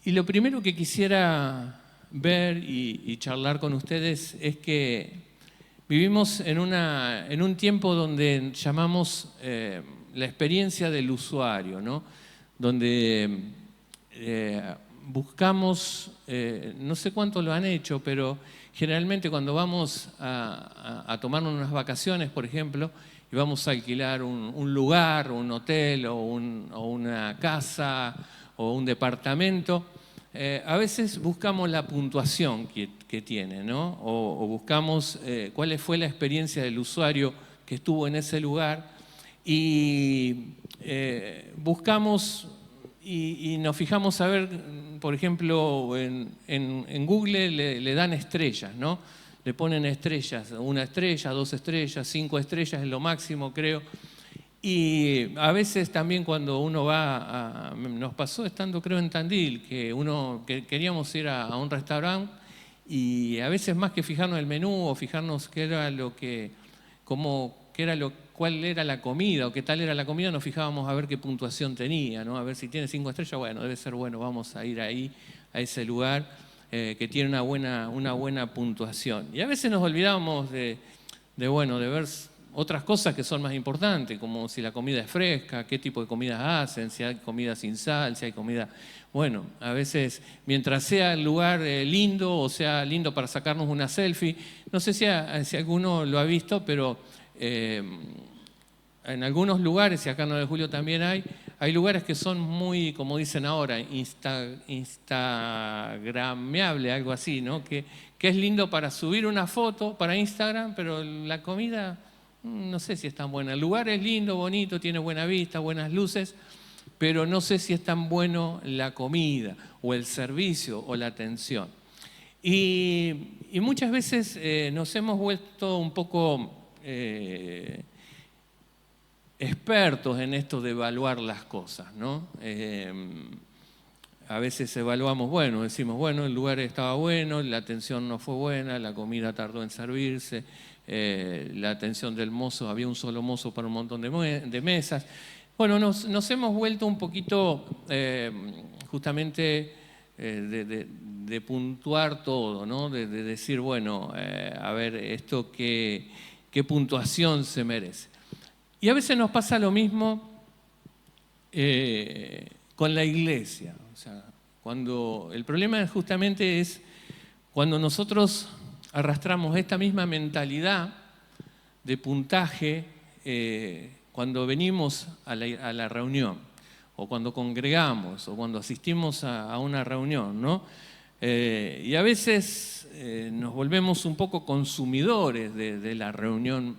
Y lo primero que quisiera ver y charlar con ustedes es que vivimos en un tiempo donde llamamos la experiencia del usuario, ¿no? Donde buscamos, no sé cuánto lo han hecho, pero generalmente cuando vamos a tomar unas vacaciones, por ejemplo, y vamos a alquilar un lugar, un hotel o una casa o un departamento, a veces buscamos la puntuación que tiene, ¿no? O buscamos cuál fue la experiencia del usuario que estuvo en ese lugar y buscamos y nos fijamos a ver, por ejemplo, en Google le dan estrellas, ¿no? Le ponen estrellas, 1 estrella, 2 estrellas, 5 estrellas es lo máximo, creo. Y a veces también cuando uno va, nos pasó estando creo en Tandil, que queríamos ir a un restaurante y a veces más que fijarnos en el menú o fijarnos qué era cuál era la comida o qué tal era la comida, nos fijábamos a ver qué puntuación tenía, ¿no? A ver si tiene 5 estrellas, bueno, debe ser bueno, vamos a ir ahí, a ese lugar que tiene una buena puntuación. Y a veces nos olvidábamos de ver otras cosas que son más importantes, como si la comida es fresca, qué tipo de comidas hacen, si hay comida sin sal, si hay comida... Bueno, a veces, mientras sea el lugar lindo o sea lindo para sacarnos una selfie, no sé si alguno lo ha visto, pero en algunos lugares, y acá en 9 de Julio también hay lugares que son muy, como dicen ahora, instagrameable, algo así, ¿no? Que es lindo para subir una foto para Instagram, pero la comida no sé si es tan buena. El lugar es lindo, bonito, tiene buena vista, buenas luces, pero no sé si es tan bueno la comida o el servicio o la atención. Y muchas veces nos hemos vuelto un poco expertos en esto de evaluar las cosas, ¿no? A veces evaluamos, decimos, el lugar estaba bueno, la atención no fue buena, la comida tardó en servirse, la atención del mozo, había un solo mozo para un montón de mesas. Bueno, nos hemos vuelto un poquito justamente de puntuar todo, ¿no? De decir, a ver, esto qué puntuación se merece. Y a veces nos pasa lo mismo con la iglesia. O sea, cuando el problema justamente es cuando nosotros arrastramos esta misma mentalidad de puntaje cuando venimos a la reunión, o cuando congregamos, o cuando asistimos a una reunión, ¿no? Y a veces nos volvemos un poco consumidores de la reunión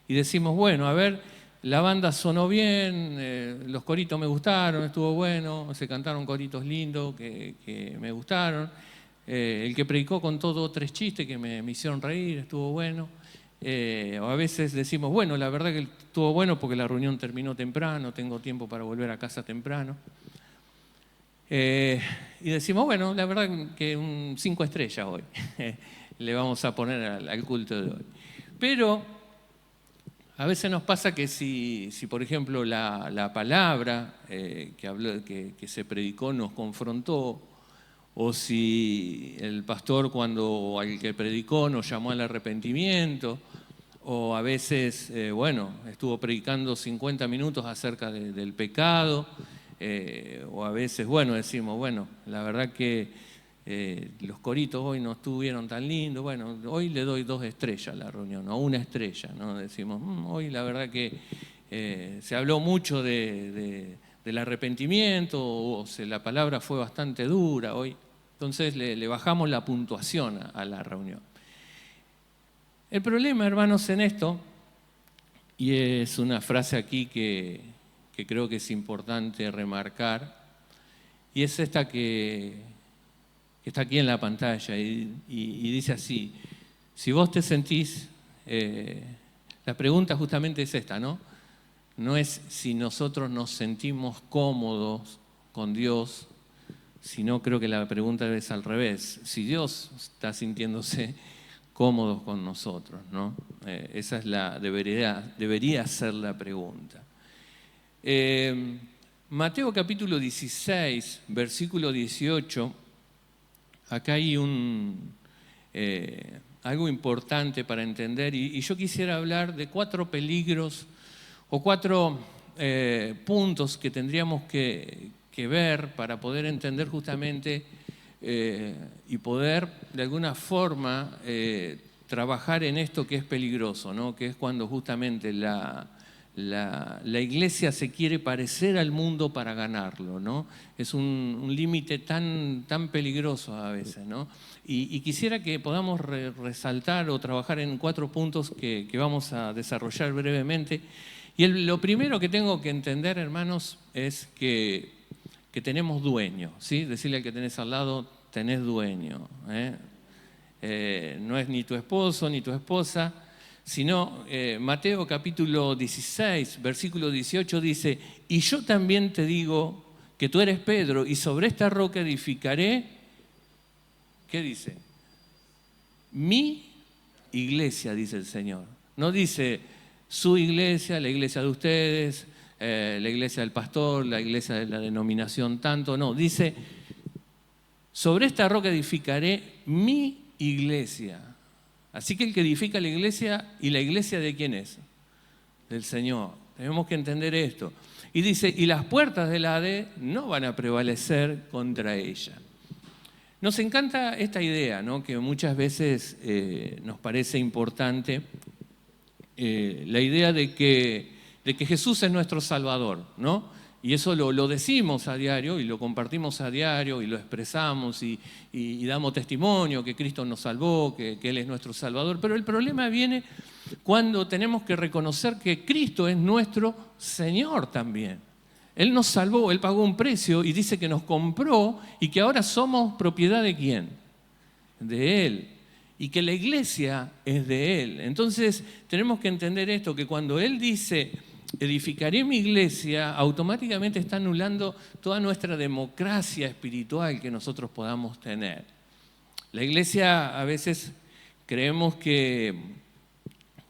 y decimos, a ver, la banda sonó bien, los coritos me gustaron, estuvo bueno, se cantaron coritos lindos que me gustaron, el que predicó contó 2 o 3 chistes que me hicieron reír, estuvo bueno. O a veces decimos, la verdad que estuvo bueno porque la reunión terminó temprano, tengo tiempo para volver a casa temprano. Y decimos, la verdad que un 5 estrellas hoy le vamos a poner al culto de hoy. Pero a veces nos pasa que si por ejemplo, la palabra que se predicó nos confrontó, o si el pastor al que predicó nos llamó al arrepentimiento, o a veces, estuvo predicando 50 minutos acerca del pecado, o a veces, decimos, la verdad que los coritos hoy no estuvieron tan lindos, hoy le doy 2 estrellas a la reunión, o 1 estrella, ¿no? Decimos, hoy la verdad que se habló mucho del arrepentimiento, o la palabra fue bastante dura hoy. Entonces le bajamos la puntuación a la reunión. El problema, hermanos, en esto, y es una frase aquí que creo que es importante remarcar, y es esta que está aquí en la pantalla, y dice así: si vos te sentís, la pregunta justamente es esta, ¿no? No es si nosotros nos sentimos cómodos con Dios, sino creo que la pregunta es al revés, si Dios está sintiéndose cómodo con nosotros, ¿no? Esa es debería ser la pregunta. Mateo capítulo 16, versículo 18, acá hay algo importante para entender y yo quisiera hablar de 4 peligros o 4 puntos que tendríamos que ver para poder entender justamente y poder de alguna forma trabajar en esto que es peligroso, ¿no? Que es cuando justamente la iglesia se quiere parecer al mundo para ganarlo, ¿no? Es un límite tan peligroso a veces, ¿no? Y quisiera que podamos resaltar o trabajar en 4 puntos que vamos a desarrollar brevemente. Y lo primero que tengo que entender, hermanos, es que tenemos dueño, ¿sí? Decirle al que tenés al lado, tenés dueño, no es ni tu esposo ni tu esposa, sino Mateo capítulo 16, versículo 18 dice, y yo también te digo que tú eres Pedro, y sobre esta roca edificaré, ¿qué dice? Mi iglesia, dice el Señor. No dice su iglesia, la iglesia de ustedes, la iglesia del pastor, la iglesia de la denominación tanto, no, dice, sobre esta roca edificaré mi iglesia. Así que el que edifica la iglesia, ¿y la iglesia de quién es? Del Señor. Tenemos que entender esto. Y dice, y las puertas del Hades no van a prevalecer contra ella. Nos encanta esta idea, ¿no? Que muchas veces nos parece importante, la idea de que Jesús es nuestro Salvador, ¿no? Y eso lo decimos a diario y lo compartimos a diario y lo expresamos y damos testimonio que Cristo nos salvó, que Él es nuestro Salvador. Pero el problema viene cuando tenemos que reconocer que Cristo es nuestro Señor también. Él nos salvó, Él pagó un precio y dice que nos compró y que ahora somos propiedad ¿de quién? De Él. Y que la iglesia es de Él. Entonces tenemos que entender esto, que cuando Él dice edificaré mi iglesia, automáticamente está anulando toda nuestra democracia espiritual que nosotros podamos tener. La iglesia a veces creemos que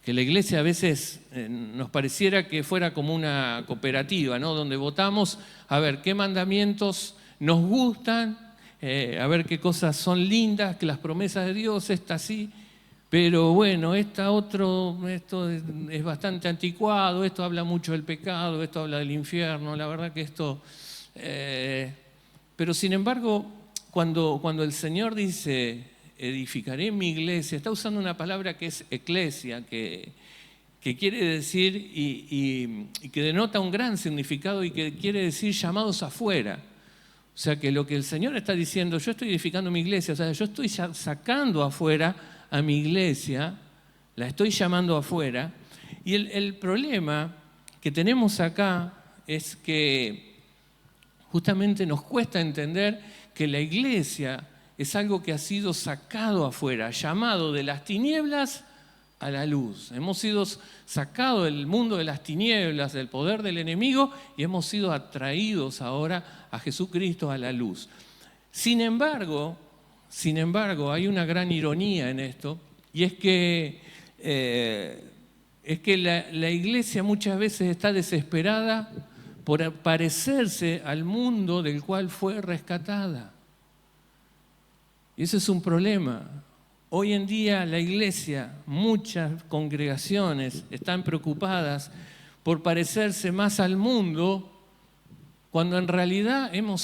la iglesia a veces nos pareciera que fuera como una cooperativa, ¿no? Donde votamos a ver qué mandamientos nos gustan, a ver qué cosas son lindas, que las promesas de Dios, esta sí. Pero bueno, esto es bastante anticuado, esto habla mucho del pecado, esto habla del infierno, la verdad que esto... pero sin embargo, cuando el Señor dice, edificaré mi iglesia, está usando una palabra que es eclesia, que quiere decir y que denota un gran significado y que quiere decir llamados afuera. O sea que lo que el Señor está diciendo, yo estoy edificando mi iglesia, o sea, yo estoy sacando afuera a mi iglesia, la estoy llamando afuera, y el problema que tenemos acá es que justamente nos cuesta entender que la iglesia es algo que ha sido sacado afuera, llamado de las tinieblas a la luz. Hemos sido sacados del mundo de las tinieblas, del poder del enemigo, y hemos sido atraídos ahora a Jesucristo, a la luz. Sin embargo, hay una gran ironía en esto, y es que la iglesia muchas veces está desesperada por parecerse al mundo del cual fue rescatada. Y ese es un problema. Hoy en día la iglesia, muchas congregaciones están preocupadas por parecerse más al mundo, cuando en realidad hemos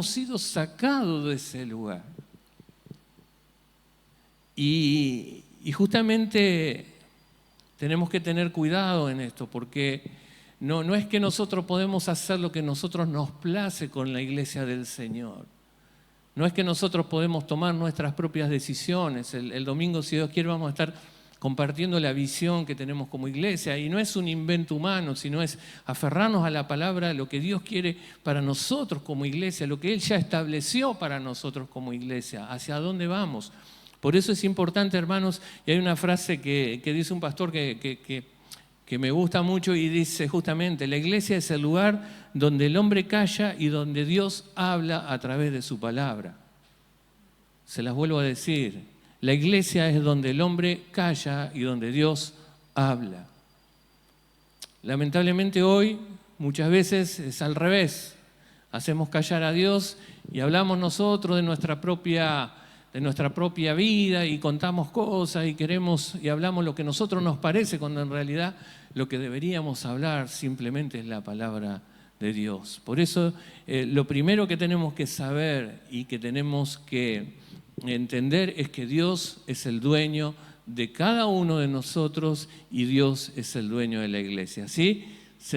sido sacados de ese lugar. Y justamente tenemos que tener cuidado en esto, porque no es que nosotros podemos hacer lo que nosotros nos place con la iglesia del Señor. No es que nosotros podemos tomar nuestras propias decisiones. El domingo, si Dios quiere, vamos a estar compartiendo la visión que tenemos como iglesia. Y no es un invento humano, sino es aferrarnos a la palabra, lo que Dios quiere para nosotros como iglesia, lo que Él ya estableció para nosotros como iglesia, hacia dónde vamos. Por eso es importante, hermanos, y hay una frase que dice un pastor que me gusta mucho y dice justamente, la iglesia es el lugar donde el hombre calla y donde Dios habla a través de su palabra. Se las vuelvo a decir, la iglesia es donde el hombre calla y donde Dios habla. Lamentablemente hoy muchas veces es al revés. Hacemos callar a Dios y hablamos nosotros de nuestra propia vida y contamos cosas y hablamos lo que a nosotros nos parece, cuando en realidad lo que deberíamos hablar simplemente es la palabra de Dios. Por eso lo primero que tenemos que saber y que tenemos que entender es que Dios es el dueño de cada uno de nosotros y Dios es el dueño de la iglesia. ¿Sí?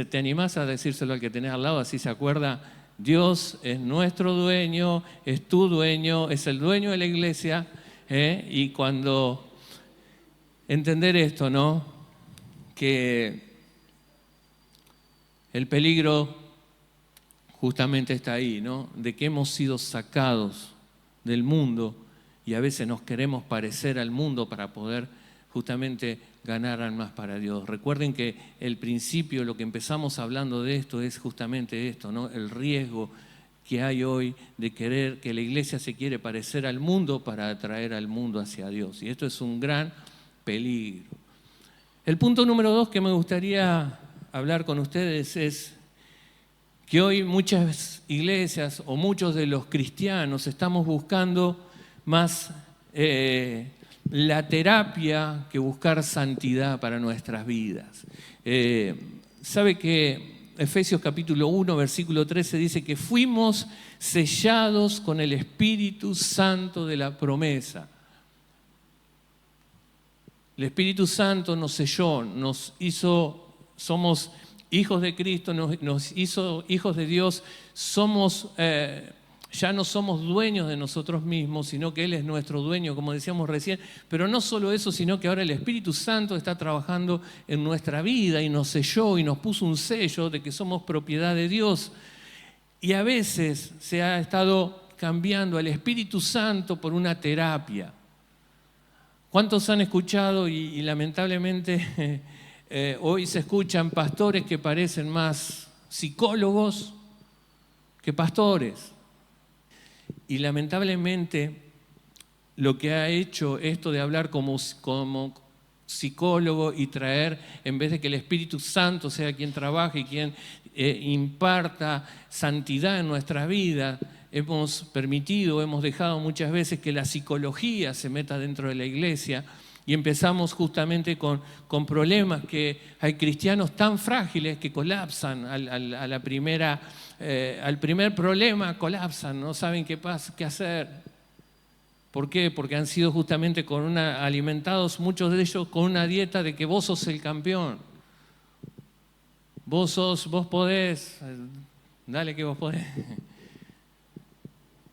¿Te animás a decírselo al que tenés al lado, así se acuerda? Dios es nuestro dueño, es tu dueño, es el dueño de la iglesia. Y cuando entender esto, ¿no? Que el peligro justamente está ahí, ¿no? De que hemos sido sacados del mundo y a veces nos queremos parecer al mundo para poder justamente ganar almas para Dios. Recuerden que el principio, lo que empezamos hablando de esto, es justamente esto, ¿no? El riesgo que hay hoy de querer que la iglesia se quiere parecer al mundo para atraer al mundo hacia Dios. Y esto es un gran peligro. El punto número 2 que me gustaría hablar con ustedes es que hoy muchas iglesias o muchos de los cristianos estamos buscando más la terapia que buscar santidad para nuestras vidas. ¿Sabe que Efesios capítulo 1, versículo 13 dice que fuimos sellados con el Espíritu Santo de la promesa? El Espíritu Santo nos selló, nos hizo, somos hijos de Cristo, nos hizo hijos de Dios, ya no somos dueños de nosotros mismos, sino que Él es nuestro dueño, como decíamos recién. Pero no solo eso, sino que ahora el Espíritu Santo está trabajando en nuestra vida y nos selló y nos puso un sello de que somos propiedad de Dios. Y a veces se ha estado cambiando al Espíritu Santo por una terapia. ¿Cuántos han escuchado y lamentablemente hoy se escuchan pastores que parecen más psicólogos que pastores? Y lamentablemente lo que ha hecho esto de hablar como psicólogo y traer, en vez de que el Espíritu Santo sea quien trabaje y quien imparta santidad en nuestras vidas, hemos dejado muchas veces que la psicología se meta dentro de la iglesia y empezamos justamente con problemas que hay cristianos tan frágiles que colapsan al primer problema, colapsan, no saben qué hacer. ¿Por qué? Porque han sido justamente alimentados muchos de ellos con una dieta de que vos sos el campeón. Vos podés, dale que vos podés.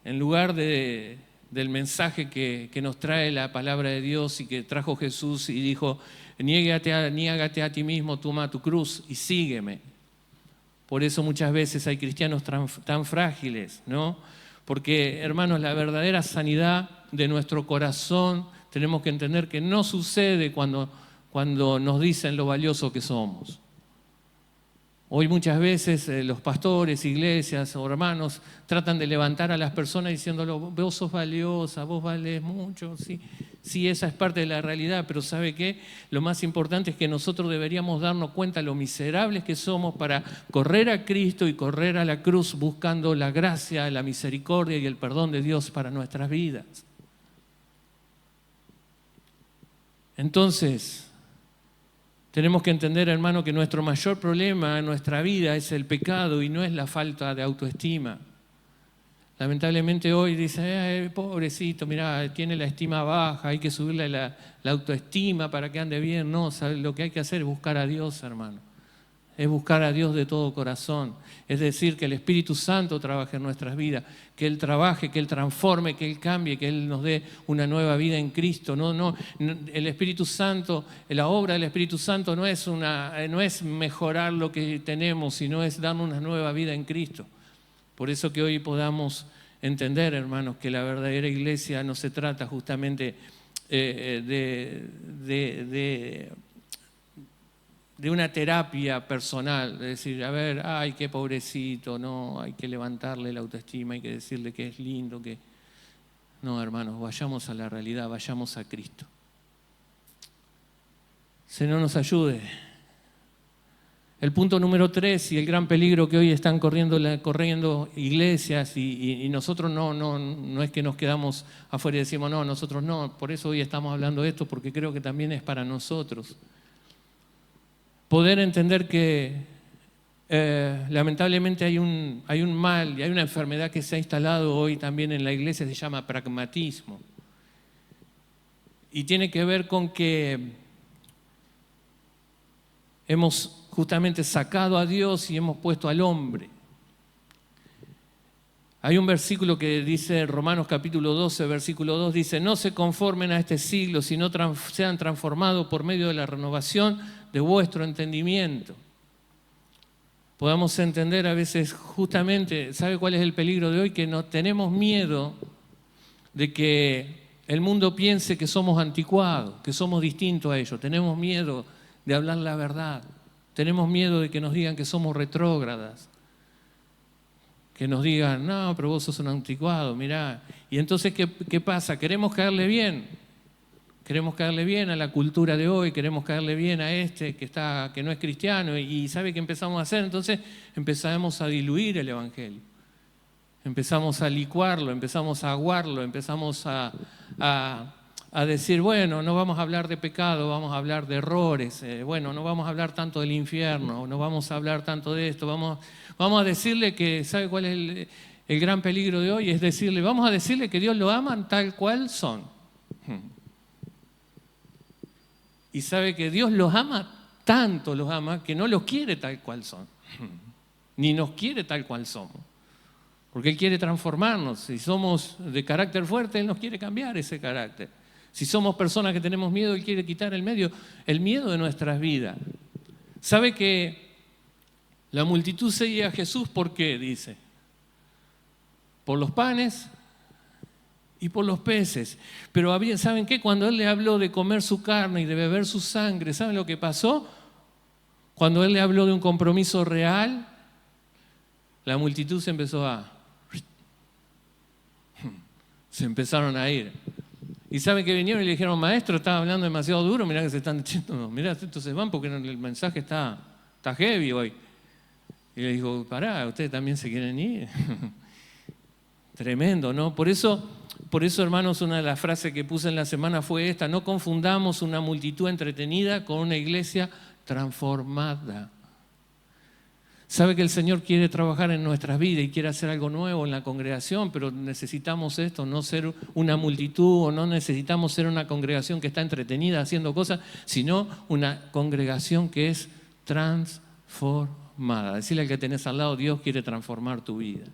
En lugar del mensaje que nos trae la palabra de Dios y que trajo Jesús y dijo, niégate a ti mismo, toma tu cruz y sígueme. Por eso muchas veces hay cristianos tan frágiles, ¿no? Porque, hermanos, la verdadera sanidad de nuestro corazón tenemos que entender que no sucede cuando nos dicen lo valioso que somos. Hoy muchas veces los pastores, iglesias o hermanos tratan de levantar a las personas diciéndolo, vos sos valiosa, vos valés mucho, sí, esa es parte de la realidad, pero ¿sabe qué? Lo más importante es que nosotros deberíamos darnos cuenta lo miserables que somos para correr a Cristo y correr a la cruz buscando la gracia, la misericordia y el perdón de Dios para nuestras vidas. Entonces, tenemos que entender, hermano, que nuestro mayor problema en nuestra vida es el pecado y no es la falta de autoestima. Lamentablemente hoy dice, pobrecito, mirá, tiene la estima baja, hay que subirle la autoestima para que ande bien. No, lo que hay que hacer es buscar a Dios, hermano. Es buscar a Dios de todo corazón. Es decir, que el Espíritu Santo trabaje en nuestras vidas, que Él trabaje, que Él transforme, que Él cambie, que Él nos dé una nueva vida en Cristo. No, el Espíritu Santo, la obra del Espíritu Santo no es mejorar lo que tenemos, sino es darnos una nueva vida en Cristo. Por eso que hoy podamos entender, hermanos, que la verdadera iglesia no se trata justamente de una terapia personal, de decir, a ver, ay, qué pobrecito, no, hay que levantarle la autoestima, hay que decirle que es lindo, que... No, hermanos, vayamos a la realidad, vayamos a Cristo. Señor nos ayude El punto número 3 y el gran peligro que hoy están corriendo iglesias y nosotros no es que nos quedamos afuera y decimos no, nosotros no, por eso hoy estamos hablando de esto, porque creo que también es para nosotros. Poder entender que lamentablemente hay un mal y hay una enfermedad que se ha instalado hoy también en la iglesia, se llama pragmatismo. Y tiene que ver con que hemos justamente sacado a Dios y hemos puesto al hombre. Hay un versículo que dice, Romanos capítulo 12, versículo 2, dice, no se conformen a este siglo, sino sean transformados por medio de la renovación de vuestro entendimiento. Podamos entender a veces justamente, ¿sabe cuál es el peligro de hoy? Que no tenemos miedo de que el mundo piense que somos anticuados, que somos distintos a ellos. Tenemos miedo de hablar la verdad. Tenemos miedo de que nos digan que somos retrógradas. Que nos digan, no, pero vos sos un anticuado, mirá. Y entonces, ¿qué pasa? Queremos caerle bien. Queremos caerle bien a la cultura de hoy, queremos caerle bien a este que no es cristiano. Y ¿sabe qué empezamos a hacer? Entonces empezamos a diluir el evangelio. Empezamos a licuarlo, empezamos a aguarlo, empezamos a decir, bueno, no vamos a hablar de pecado, vamos a hablar de errores, bueno, no vamos a hablar tanto del infierno, no vamos a hablar tanto de esto, vamos a decirle que, ¿sabe cuál es el gran peligro de hoy? Es decirle, vamos a decirle que Dios lo ama tal cual son. Y sabe que Dios los ama, tanto los ama, que no los quiere tal cual son, ni nos quiere tal cual somos. Porque Él quiere transformarnos. Si somos de carácter fuerte, Él nos quiere cambiar ese carácter. Si somos personas que tenemos miedo, Él quiere quitar el miedo de nuestras vidas. ¿Sabe que la multitud seguía a Jesús? ¿Por qué? Dice. Por los panes y por los peces. Pero ¿saben qué? Cuando Él le habló de comer su carne y de beber su sangre, ¿saben lo que pasó? Cuando Él le habló de un compromiso real, la multitud se empezaron a ir. Y saben que vinieron y le dijeron, maestro, estaba hablando demasiado duro, mirá que se están echando, mirá, estos se van porque el mensaje está heavy hoy. Y le dijo, pará, ustedes también se quieren ir. Tremendo, ¿no? Por eso, hermanos, una de las frases que puse en la semana fue esta: no confundamos una multitud entretenida con una iglesia transformada. Sabe que el Señor quiere trabajar en nuestras vidas y quiere hacer algo nuevo en la congregación, pero necesitamos esto, no ser una multitud, o no necesitamos ser una congregación que está entretenida haciendo cosas, sino una congregación que es transformada. Decirle al que tenés al lado, Dios quiere transformar tu vida.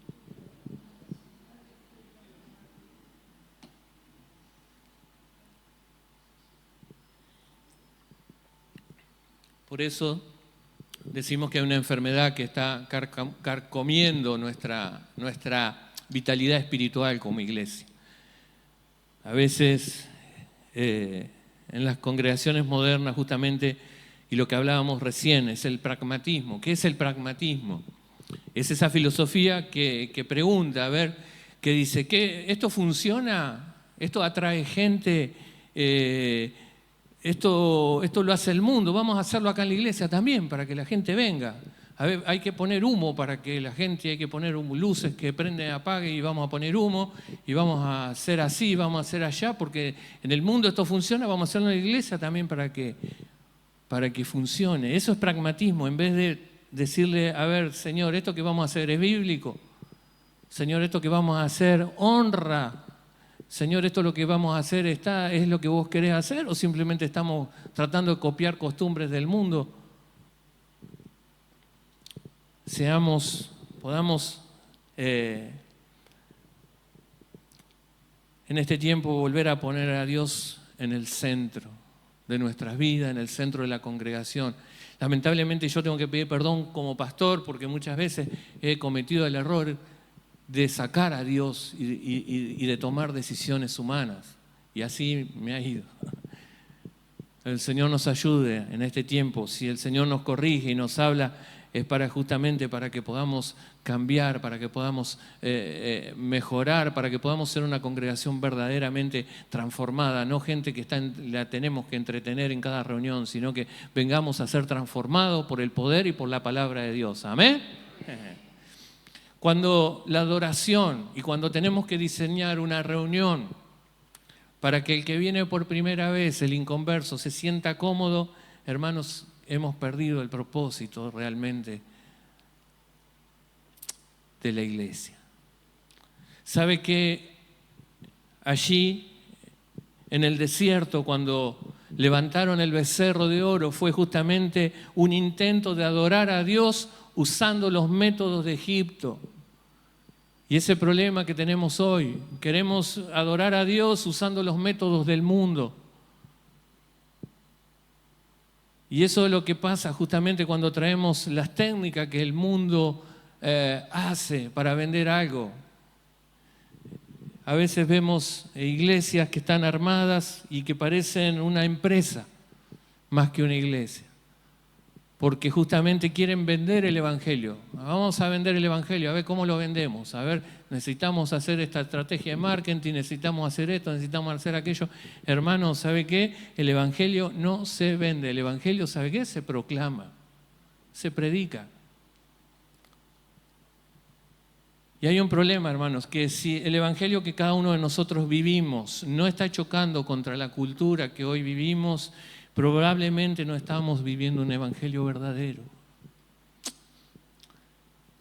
Por eso decimos que hay una enfermedad que está carcomiendo nuestra vitalidad espiritual como iglesia. A veces en las congregaciones modernas justamente, y lo que hablábamos recién, es el pragmatismo. ¿Qué es el pragmatismo? Es esa filosofía que pregunta, a ver, que dice, ¿qué, esto funciona? ¿Esto atrae gente? Esto lo hace el mundo, vamos a hacerlo acá en la iglesia también para que la gente venga. A ver, hay que poner humo para que la gente, hay que poner luces que prende, apague y vamos a poner humo y vamos a hacer así, vamos a hacer allá, porque en el mundo esto funciona, vamos a hacerlo en la iglesia también para que funcione. Eso es pragmatismo, en vez de decirle, a ver, Señor, esto que vamos a hacer es bíblico. Señor, esto que vamos a hacer honra. Señor, esto lo que vamos a hacer es lo que vos querés hacer, o simplemente estamos tratando de copiar costumbres del mundo. Podamos en este tiempo volver a poner a Dios en el centro de nuestras vidas, en el centro de la congregación. Lamentablemente yo tengo que pedir perdón como pastor porque muchas veces he cometido el error de sacar a Dios y de tomar decisiones humanas. Y así me ha ido. El Señor nos ayude en este tiempo. Si el Señor nos corrige y nos habla es justamente para que podamos cambiar, para que podamos mejorar, para que podamos ser una congregación verdaderamente transformada, no gente que la tenemos que entretener en cada reunión, sino que vengamos a ser transformados por el poder y por la palabra de Dios. ¿Amén? Cuando la adoración y cuando tenemos que diseñar una reunión para que el que viene por primera vez, el inconverso, se sienta cómodo, hermanos, hemos perdido el propósito realmente de la iglesia. ¿Sabe que allí en el desierto, cuando levantaron el becerro de oro, fue justamente un intento de adorar a Dios usando los métodos de Egipto? Y ese problema que tenemos hoy, queremos adorar a Dios usando los métodos del mundo. Y eso es lo que pasa justamente cuando traemos las técnicas que el mundo hace para vender algo. A veces vemos iglesias que están armadas y que parecen una empresa más que una iglesia, porque justamente quieren vender el Evangelio. Vamos a vender el Evangelio, a ver cómo lo vendemos. A ver, necesitamos hacer esta estrategia de marketing, necesitamos hacer esto, necesitamos hacer aquello. Hermanos, ¿sabe qué? El Evangelio no se vende. El Evangelio, ¿sabe qué? Se proclama, se predica. Y hay un problema, hermanos, que si el Evangelio que cada uno de nosotros vivimos no está chocando contra la cultura que hoy vivimos, probablemente no estamos viviendo un evangelio verdadero.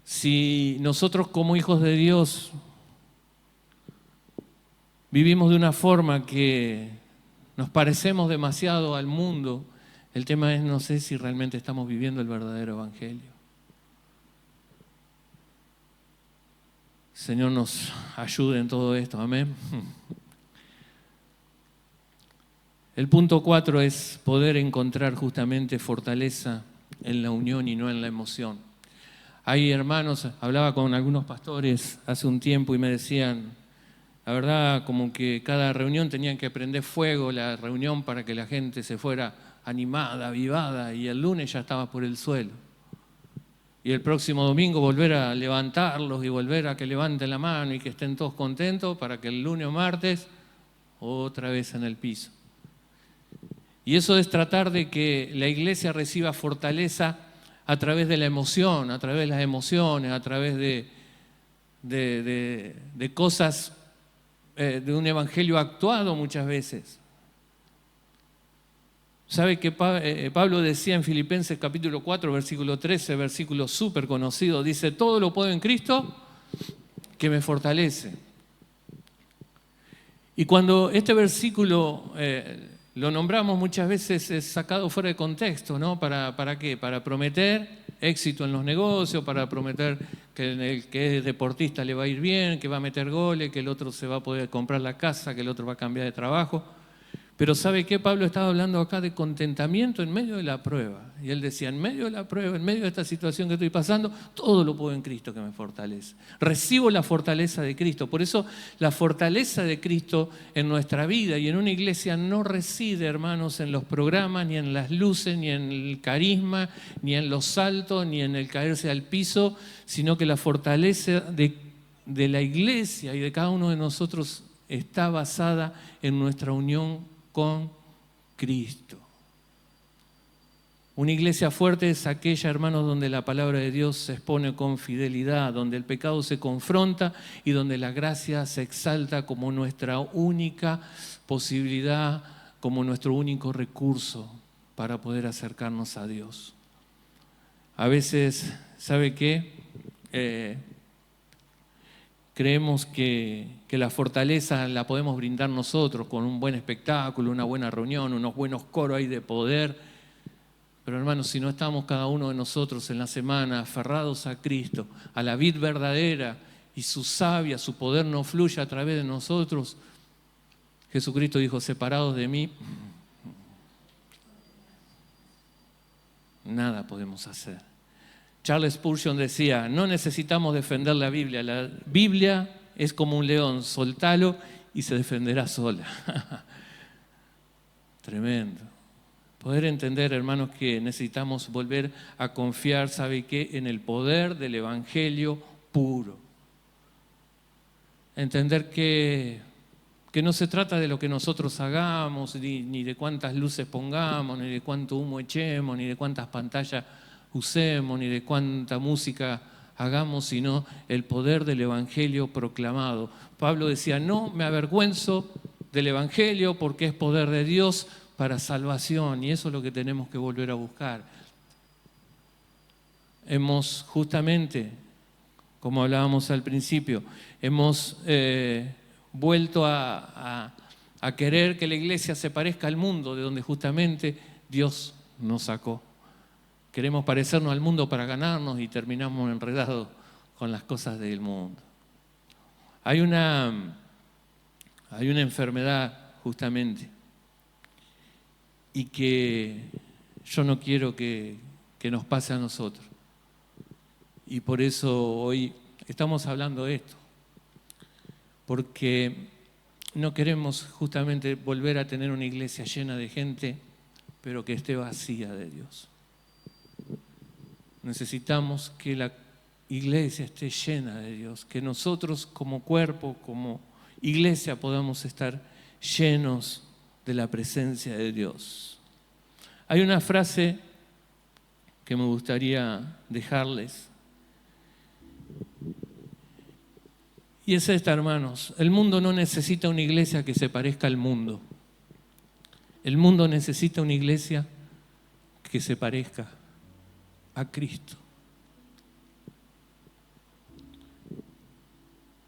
Si nosotros como hijos de Dios vivimos de una forma que nos parecemos demasiado al mundo, el tema es, no sé si realmente estamos viviendo el verdadero evangelio. Señor nos ayude en todo esto, amén. El punto 4 es poder encontrar justamente fortaleza en la unión y no en la emoción. Hay hermanos, hablaba con algunos pastores hace un tiempo y me decían, la verdad, como que cada reunión tenían que prender fuego la reunión para que la gente se fuera animada, avivada, y el lunes ya estaba por el suelo. Y el próximo domingo volver a levantarlos y volver a que levanten la mano y que estén todos contentos para que el lunes o martes otra vez en el piso. Y eso es tratar de que la iglesia reciba fortaleza a través de la emoción, a través de las emociones, a través de cosas, de un evangelio actuado muchas veces. ¿Sabe que Pablo decía en Filipenses capítulo 4, versículo 13, versículo súper conocido? Dice, todo lo puedo en Cristo que me fortalece. Y cuando este versículo lo nombramos muchas veces, es sacado fuera de contexto, ¿no? ¿Para qué? Para prometer éxito en los negocios, para prometer que el que es deportista le va a ir bien, que va a meter goles, que el otro se va a poder comprar la casa, que el otro va a cambiar de trabajo. Pero ¿sabe qué? Pablo estaba hablando acá de contentamiento en medio de la prueba. Y él decía, en medio de la prueba, en medio de esta situación que estoy pasando, todo lo puedo en Cristo que me fortalece. Recibo la fortaleza de Cristo. Por eso la fortaleza de Cristo en nuestra vida y en una iglesia no reside, hermanos, en los programas, ni en las luces, ni en el carisma, ni en los saltos, ni en el caerse al piso, sino que la fortaleza de la iglesia y de cada uno de nosotros está basada en nuestra unión con Cristo. Una iglesia fuerte es aquella, hermanos, donde la palabra de Dios se expone con fidelidad, donde el pecado se confronta y donde la gracia se exalta como nuestra única posibilidad, como nuestro único recurso para poder acercarnos a Dios. A veces, ¿sabe qué? Creemos que la fortaleza la podemos brindar nosotros con un buen espectáculo, una buena reunión, unos buenos coros ahí de poder. Pero hermanos, si no estamos cada uno de nosotros en la semana aferrados a Cristo, a la vid verdadera, y su savia, su poder no fluye a través de nosotros, Jesucristo dijo, separados de mí, nada podemos hacer. Charles Spurgeon decía, no necesitamos defender la Biblia es como un león, soltalo y se defenderá sola. Tremendo. Poder entender, hermanos, que necesitamos volver a confiar, ¿sabe qué? En el poder del Evangelio puro. Entender que no se trata de lo que nosotros hagamos, ni de cuántas luces pongamos, ni de cuánto humo echemos, ni de cuántas pantallas usemos, ni de cuánta música hagamos, sino el poder del Evangelio proclamado. Pablo decía, no me avergüenzo del Evangelio porque es poder de Dios para salvación, y eso es lo que tenemos que volver a buscar. Hemos justamente, como hablábamos al principio, hemos vuelto a querer que la iglesia se parezca al mundo, de donde justamente Dios nos sacó. Queremos parecernos al mundo para ganarnos y terminamos enredados con las cosas del mundo. Hay una enfermedad justamente y que yo no quiero que nos pase a nosotros. Y por eso hoy estamos hablando de esto. Porque no queremos justamente volver a tener una iglesia llena de gente, pero que esté vacía de Dios. Necesitamos que la iglesia esté llena de Dios, que nosotros como cuerpo, como iglesia podamos estar llenos de la presencia de Dios. Hay una frase que me gustaría dejarles. Y es esta, hermanos. El mundo no necesita una iglesia que se parezca al mundo. El mundo necesita una iglesia que se parezca a Cristo.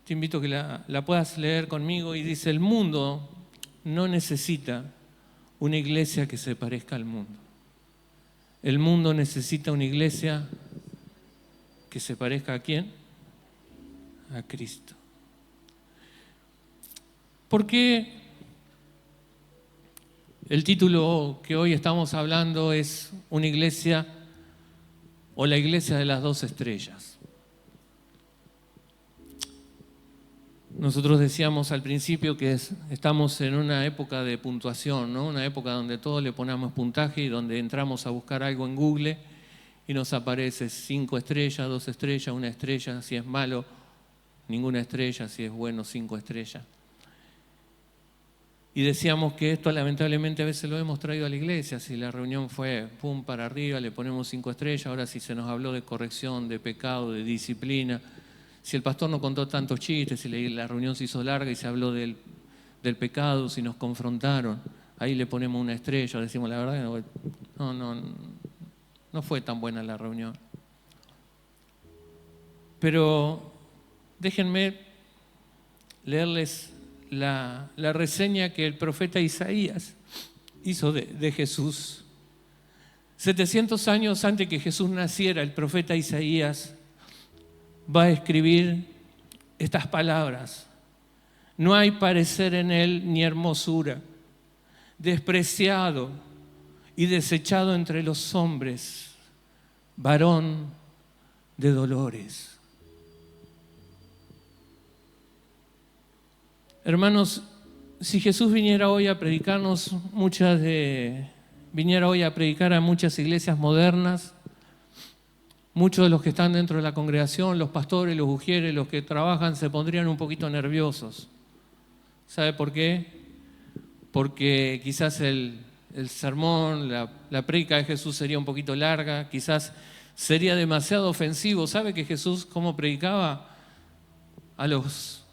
Te invito a que la puedas leer conmigo y dice, el mundo no necesita una iglesia que se parezca al mundo. El mundo necesita una iglesia que se parezca ¿a quién? A Cristo. ¿Por qué el título que hoy estamos hablando es una iglesia o la iglesia de las 2 estrellas? Nosotros decíamos al principio que estamos en una época de puntuación, ¿no? Una época donde todos le ponemos puntaje y donde entramos a buscar algo en Google y nos aparece 5 estrellas, 2 estrellas, 1 estrella, si es malo, ninguna estrella, si es bueno, 5 estrellas. Y decíamos que esto lamentablemente a veces lo hemos traído a la iglesia. Si la reunión fue pum para arriba, le ponemos 5 estrellas. Ahora si se nos habló de corrección, de pecado, de disciplina. Si el pastor no contó tantos chistes, si la reunión se hizo larga y se habló del pecado, si nos confrontaron, ahí le ponemos 1 estrella. Decimos la verdad que no fue tan buena la reunión. Pero déjenme leerles la reseña que el profeta Isaías hizo de Jesús. 700 años antes que Jesús naciera, el profeta Isaías va a escribir estas palabras. No hay parecer en él ni hermosura, despreciado y desechado entre los hombres, varón de dolores. Hermanos, si Jesús viniera hoy a predicarnos viniera hoy a predicar a muchas iglesias modernas, muchos de los que están dentro de la congregación, los pastores, los ujieres, los que trabajan, se pondrían un poquito nerviosos. ¿Sabe por qué? Porque quizás el sermón, la prédica de Jesús sería un poquito larga, quizás sería demasiado ofensivo. ¿Sabe que Jesús cómo predicaba? A los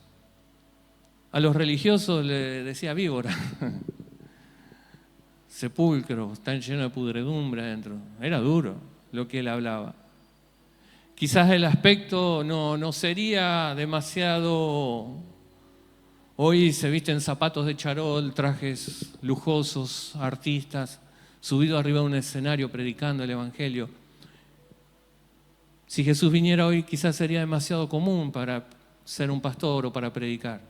religiosos le decía víbora. Sepulcros, están llenos de pudredumbre adentro. Era duro lo que él hablaba. Quizás el aspecto no sería demasiado. Hoy se visten zapatos de charol, trajes lujosos, artistas, subidos arriba de un escenario predicando el Evangelio. Si Jesús viniera hoy, quizás sería demasiado común para ser un pastor o para predicar.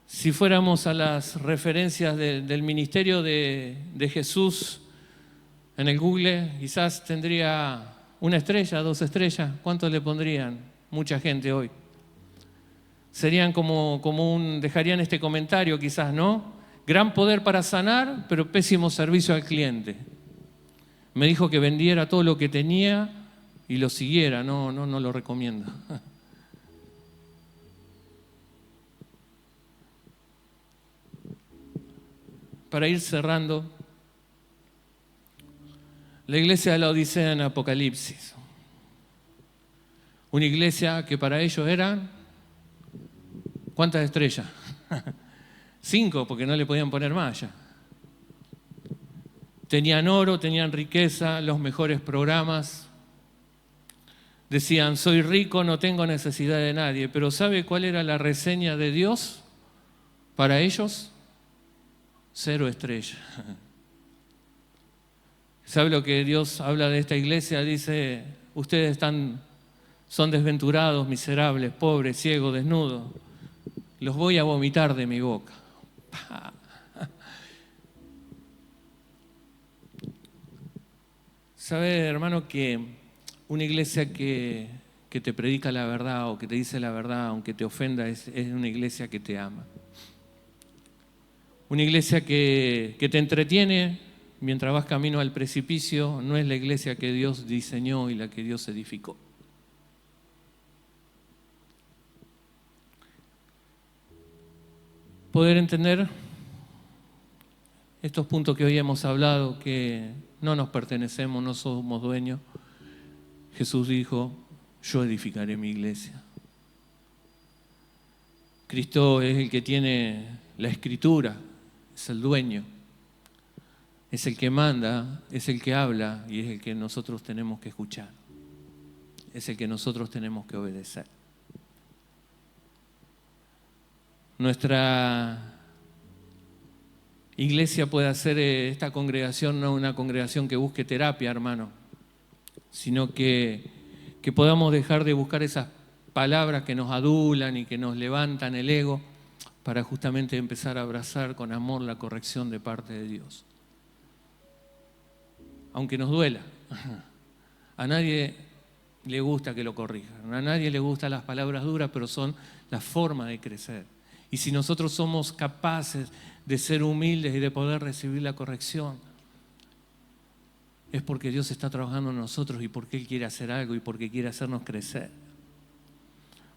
Si fuéramos a las referencias del ministerio de Jesús en el Google, quizás tendría 1 estrella, 2 estrellas. ¿Cuántos le pondrían? Mucha gente hoy. Serían dejarían este comentario quizás, ¿no? gran poder para sanar, pero pésimo servicio al cliente. Me dijo que vendiera todo lo que tenía y lo siguiera. No lo recomiendo. Para ir cerrando, la iglesia de la Odisea en Apocalipsis. Una iglesia que para ellos eran, ¿cuántas estrellas? 5, porque no le podían poner más ya. Tenían oro, tenían riqueza, los mejores programas. Decían, soy rico, no tengo necesidad de nadie. Pero ¿sabe cuál era la reseña de Dios para ellos? 0 estrellas. ¿Sabe lo que Dios habla de esta iglesia? Dice, ustedes son desventurados, miserables, pobres, ciegos, desnudos. Los voy a vomitar de mi boca. ¿Sabe, hermano, que una iglesia que te predica la verdad o que te dice la verdad, aunque te ofenda, es una iglesia que te ama? Una iglesia que te entretiene mientras vas camino al precipicio no es la iglesia que Dios diseñó y la que Dios edificó. Poder entender estos puntos que hoy hemos hablado, que no nos pertenecemos, no somos dueños. Jesús dijo, yo edificaré mi iglesia. Cristo es el que tiene la escritura, es el dueño, es el que manda, es el que habla y es el que nosotros tenemos que escuchar, es el que nosotros tenemos que obedecer. Nuestra iglesia puede hacer esta congregación no una congregación que busque terapia, hermano, sino que podamos dejar de buscar esas palabras que nos adulan y que nos levantan el ego para justamente empezar a abrazar con amor la corrección de parte de Dios. Aunque nos duela, a nadie le gusta que lo corrijan, a nadie le gustan las palabras duras, pero son la forma de crecer. Y si nosotros somos capaces de ser humildes y de poder recibir la corrección, es porque Dios está trabajando en nosotros y porque Él quiere hacer algo y porque quiere hacernos crecer.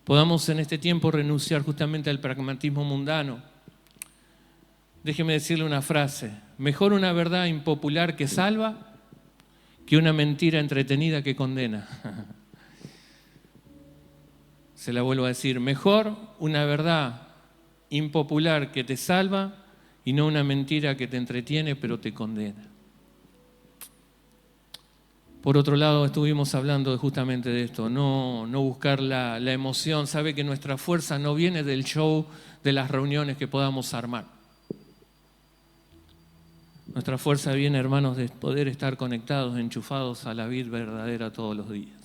Podamos en este tiempo renunciar justamente al pragmatismo mundano. Déjeme decirle una frase: mejor una verdad impopular que salva que una mentira entretenida que condena. Se la vuelvo a decir: mejor una verdad impopular que te salva y no una mentira que te entretiene pero te condena. Por otro lado, estuvimos hablando justamente de esto, no buscar la emoción. Sabe que nuestra fuerza no viene del show, de las reuniones que podamos armar. Nuestra fuerza viene, hermanos, de poder estar conectados, enchufados a la vid verdadera todos los días.